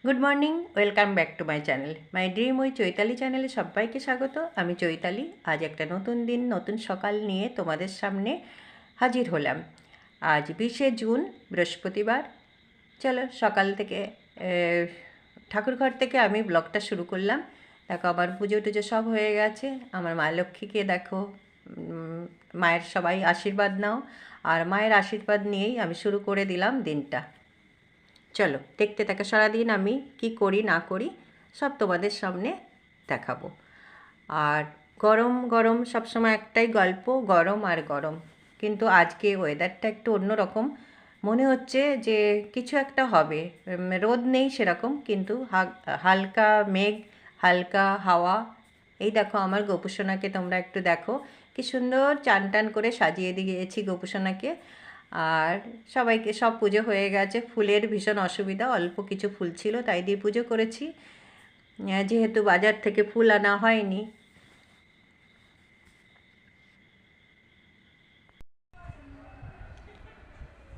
Good morning, welcome back to my channel. My dream ওই চৈতালি চ্যানেলে সবাইকে স্বাগত। আমি চৈতালি। আজ একটা নতুন দিন, নতুন সকাল নিয়ে তোমাদের সামনে হাজির হলাম। আজ 20শে জুন, বৃহস্পতিবার। চলো সকাল থেকে ঠাকুরঘর থেকে আমি ব্লগটা শুরু করলাম। দেখো আমার পুজো টুজো সব হয়ে গেছে। আমার মা লক্ষ্মীকে দেখো, মায়ের সবাই আশীর্বাদ নাও। আর মায়ের আশীর্বাদ নিয়েই আমি শুরু করে দিলাম দিনটা। চলো দেখতে থাকো, সারাদিন আমি কি করি না করি সব তোমাদের সামনে দেখাবো। আর গরম গরম সবসময় একটাই গল্প, গরম আর গরম। কিন্তু আজকে ওয়েদারটা একটু অন্যরকম। মনে হচ্ছে যে কিছু একটা হবে। রোদ নেই সেরকম, কিন্তু হালকা মেঘ, হালকা হাওয়া। এই দেখো আমার গোপুসোনাকে তোমরা একটু দেখো, কি সুন্দর চান টান করে সাজিয়ে দিয়েছি গোপুসোনাকে। আর সবাইকে, সব পুজো হয়ে গেছে। ফুলের ভীষণ অসুবিধা, অল্প কিছু ফুল ছিল তাই দিয়ে পুজো করেছি, যেহেতু বাজার থেকে ফুল আনা হয়নি।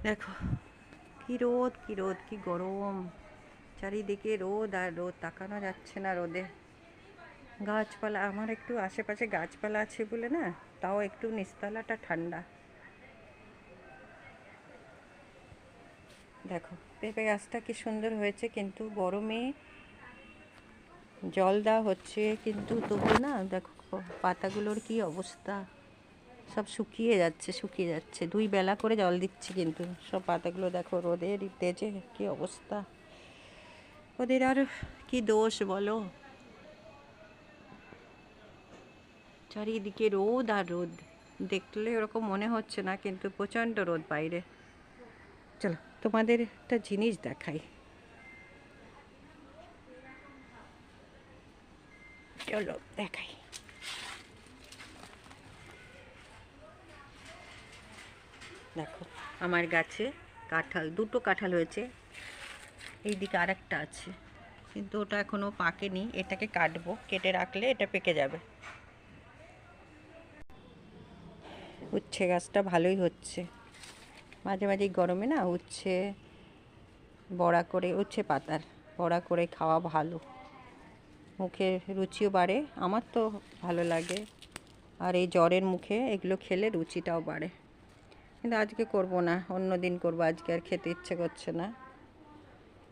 দেখো কি রোদ, কি রোদ, কি গরম। চারিদিকে রোদ আর রোদ, তাকানো যাচ্ছে না রোদে। গাছপালা, আমার একটু আশেপাশে গাছপালা আছে বলে না, তাও একটু নিচতলাটা ঠান্ডা। দেখো পেঁপে গাছটা কি সুন্দর হয়েছে, কিন্তু গরমে জল দেওয়া হচ্ছে কিন্তু তবু না, দেখো পাতাগুলোর কি অবস্থা, সব শুকিয়ে যাচ্ছে, শুকিয়ে যাচ্ছে। 2 বেলা করে জল দিচ্ছি, কিন্তু সব পাতাগুলো দেখো রোদের তেজে কি অবস্থা। ওদের আর কি দোষ বলো, চারিদিকে রোদ আর রোদ। দেখলে ওরকম মনে হচ্ছে না, কিন্তু প্রচণ্ড রোদ বাইরে। চলো তোমাদের একটা জিনিস দেখাই, চলো দেখাই। দেখো আমার গাছে কাঁঠাল, 2টো কাঁঠাল হয়েছে। এইদিকে আরেকটা আছে, কিন্তু ওটা এখনও পাকেনি। এটাকে কাটবো, কেটে রাখলে এটা পেকে যাবে। উচ্ছে গাছটা ভালোই হচ্ছে। মাঝে মাঝে গরমে না উচ্ছে বড়া করে, উচ্ছে পাতার বড়া করে খাওয়া ভালো, মুখে রুচিও বাড়ে। আমার তো ভালো লাগে। আর এই জ্বরের মুখে এগুলো খেলে রুচিটাও বাড়ে। কিন্তু আজকে করব না, অন্য দিন করবো। আজকে আর খেতে ইচ্ছে করছে না।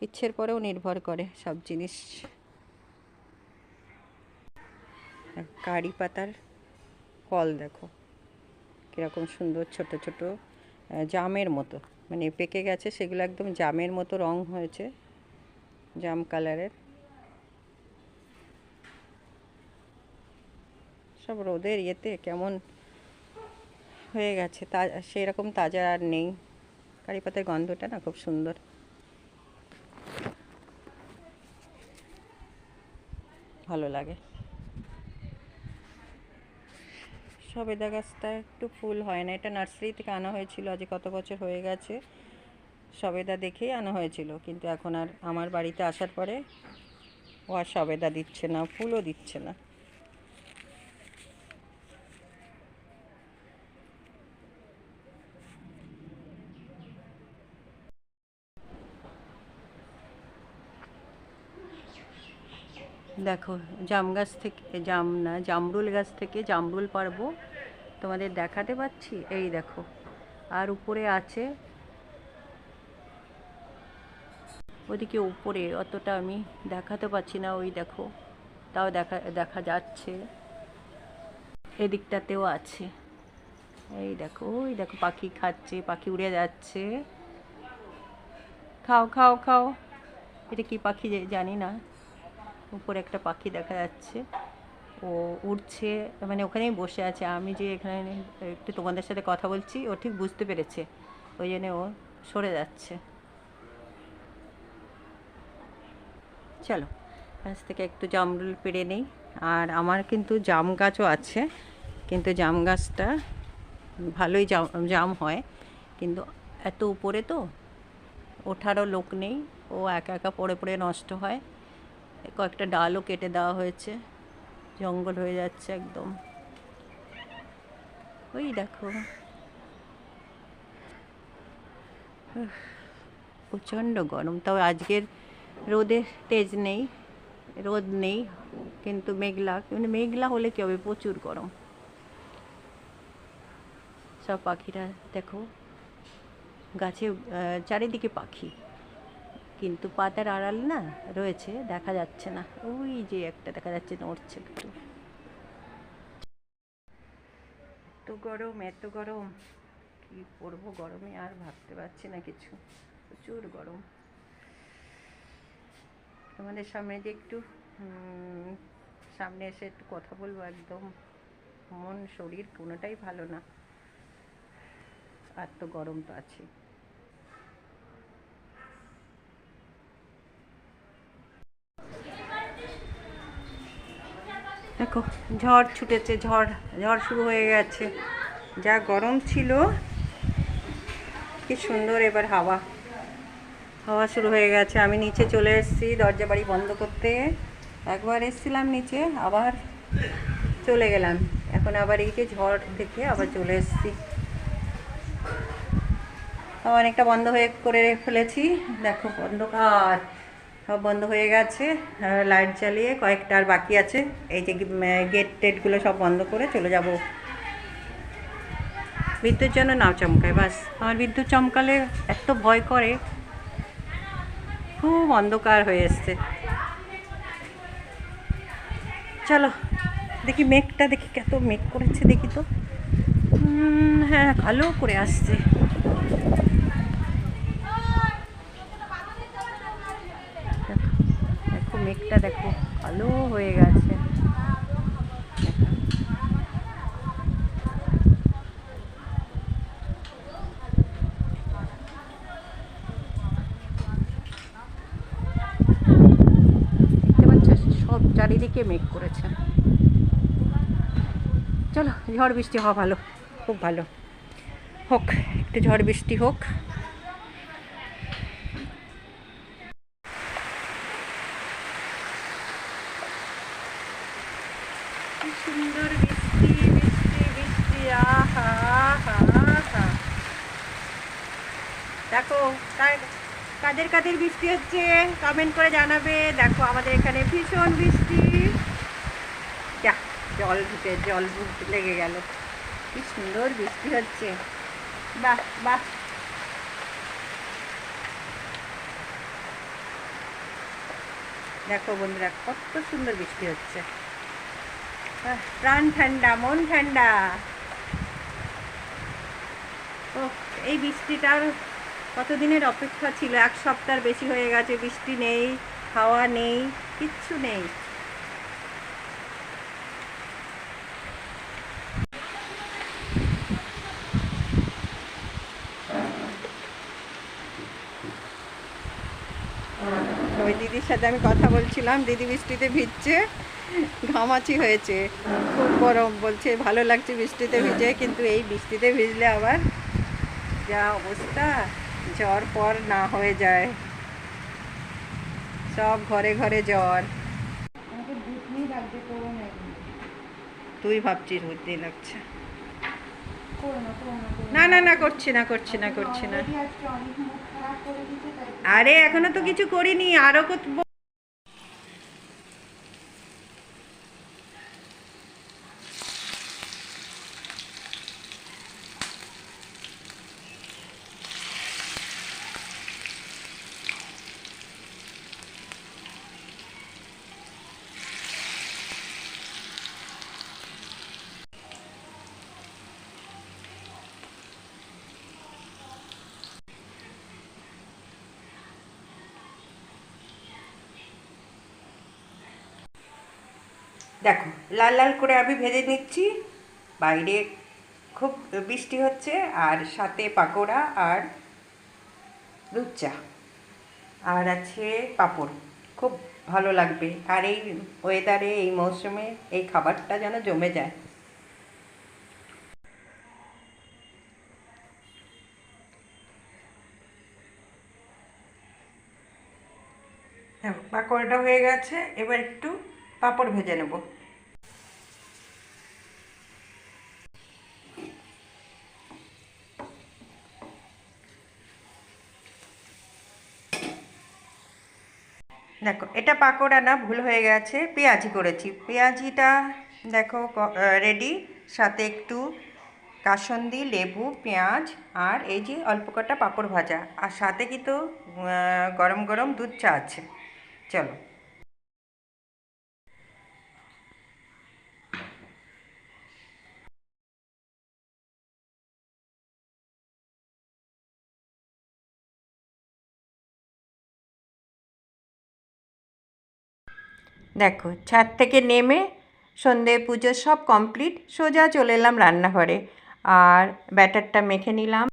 ইচ্ছের পরেও নির্ভর করে সব জিনিস। কারি পাতার ফল দেখো কীরকম সুন্দর, ছোট ছোট জামের মতো, মানে পেকে গেছে সেগুলো, একদম জামের মতো রং হয়েছে, জাম কালারের। সব রোদের ইয়েতে কেমন হয়ে গেছে, তা সেরকম তাজা আর নেই। কারি পাতার গন্ধটা না খুব সুন্দর, ভালো লাগে। সবেদা গাছটা একটু ফুল হয় না, এটা নার্সারি থেকে আনা হয়েছিল, আজ কত বছর হয়ে গেছে। সবেদা দেখেই আনা হয়েছিল, কিন্তু এখন আর আমার বাড়িতে আসার পরে ও আর সবেদা দিচ্ছে না, ফুলও দিচ্ছে না। দেখো জাম গাছ থেকে, জাম না, জামরুল গাছ থেকে জামরুল পারবো, তোমাদের দেখাতে পাচ্ছি। এই দেখো, আর উপরে আছে, ওদিকে উপরে অতটা আমি দেখাতে পাচ্ছি না। ওই দেখো, তাও দেখা দেখা যাচ্ছে। এদিকটাতেও আছে। এই দেখো, ওই দেখো পাখি খাচ্ছে, পাখি উড়ে যাচ্ছে। খাও খাও খাও। এটা কি পাখি জানি না, উপরে একটা পাখি দেখা যাচ্ছে, ও উড়ছে, মানে ওখানেই বসে আছে। আমি যে এখানে একটু তোমাদের সাথে কথা বলছি, ও ঠিক বুঝতে পেরেছে, ওই জন্য ও সরে যাচ্ছে। চলো গাছ থেকে একটু জামরুল পেড়ে নেই। আর আমার কিন্তু জাম গাছও আছে, কিন্তু জাম গাছটা ভালোই জাম জাম হয়, কিন্তু এত উপরে তো ওঠারও লোক নেই, ও একা একা পড়ে পড়ে নষ্ট হয়। কয়েকটা ডালও কেটে দেওয়া হয়েছে, জঙ্গল হয়ে যাচ্ছে একদম। ওই দেখো প্রচণ্ড গরম। তাও আজকের রোদের তেজ নেই, রোদ নেই, কিন্তু মেঘলা, মানে মেঘলা হলে কী হবে, প্রচুর গরম। সব পাখিরা দেখো, গাছে চারিদিকে পাখি, কিন্তু পাতার আড়াল না রয়েছে, দেখা যাচ্ছে না। ওই যে একটা দেখা যাচ্ছে, নড়ছে একটু। এত গরম, এত গরম, কি করবো গরমে, আর ভাবতে পারছি না কিছু, প্রচুর গরম। তোমাদের সামনে যে একটু সামনে এসে একটু কথা বলবো, একদম মন শরীর কোনোটাই ভালো না, আর তো গরম তো আছে। দেখো ঝড় ছুটেছে, ঝড় ঝড় শুরু হয়ে গেছে। যা গরম ছিল, কি সুন্দর এবার হাওয়া, হাওয়া শুরু হয়ে গেছে। আমি নিচে চলে এসেছি দরজা বাড়ি বন্ধ করতে। একবার এসেছিলাম নিচে, আবার চলে গেলাম, এখন আবার এই যে ঝড় থেকে আবার চলে এসেছি। অনেকটা বন্ধ হয়ে করে ফেলেছি, দেখো অন্ধকার, সব বন্ধ হয়ে গেছে। লাইট জ্বালিয়ে কয়েকটা আর বাকি আছে, এই যে গেট টেটগুলো সব বন্ধ করে চলে যাব। বিদ্যুৎ যেন নাও চমকায়, বাস আমার বিদ্যুৎ চমকালে এত ভয় করে, খুব অন্ধকার হয়ে এসছে। চলো দেখি মেঘটা, দেখি কত মেঘ করেছে, দেখি তো। হ্যাঁ, ভালো করে আসছে। দেখো মেঘটা, দেখো কালো হয়ে গেছে। দেখতে পাচ্ছ, সব চারিদিকে মেঘ করেছে। চলো ঝড় বৃষ্টি হওয়া ভালো, খুব ভালো হোক, একটু ঝড় বৃষ্টি হোক। কি সুন্দর বৃষ্টি, বৃষ্টি, বৃষ্টি, আহা আহা আহা। দেখো কাদের কাদের বৃষ্টি হচ্ছে কমেন্ট করে জানাবে। দেখো আমাদের এখানে ভীষণ বৃষ্টি, যা জল ঢুকে, জল লেগে গেল। কি সুন্দর বৃষ্টি হচ্ছে, বাহ বাহ। দেখো বন্ধুরা, কত সুন্দর বৃষ্টি হচ্ছে, প্রাণ ঠান্ডা, মন ঠান্ডা। ও, এই বৃষ্টিটার কতদিনের অপেক্ষা ছিল, এক সপ্তাহ বেশি হয়ে গেছে, বৃষ্টি নেই, হাওয়া নেই, কিচ্ছু নেই। ওই দিদির সাথে আমি কথা বলছিলাম, দিদি বৃষ্টিতে ভিজছে, ঘামাচি হয়েছে, খুব গরম, বলছে ভালো লাগছে বৃষ্টিতে ভিজে, কিন্তু এই বৃষ্টিতে ভিজলে আবার যা অবস্থা, জ্বর পর না হয়ে যায়, সব ঘরে ঘরে জ্বর। তুই ভাবছিস বুঝতেই লাগছে। না না না, করছি না, করছি না, করছি না। আরে এখনো তো কিছু করিনি, আরো দেখো লাল লাল করে আমি ভেজে নিচ্ছি। বাইরে খুব বৃষ্টি হচ্ছে, আর সাথে পাকোড়া আর দুধ চা, আর আছে পাঁপড়, খুব ভালো লাগবে। আর এই ওয়েদারে, এই মৌসুমে এই খাবারটা যেন জমে যায়। হ্যাঁ, পাকোড়াটা হয়ে গেছে, এবার একটু পাঁপড় ভেজে নেব। দেখো এটা পাকোড়া না, ভুল হয়ে গেছে, পেঁয়াজি করেছি। পেঁয়াজিটা দেখো রেডি, সাথে একটু কাসন্দি, লেবু, পেঁয়াজ, আর এই যে অল্প কটা পাঁপড় ভাজা, আর সাথে কিন্তু গরম গরম দুধ চা আছে। চলো। দেখো ছাদ থেকে নেমে সন্ধে পুজো সব কমপ্লিট, সোজা চলে এলাম রান্নাঘরে, আর ব্যাটারটা মেখে নিলাম।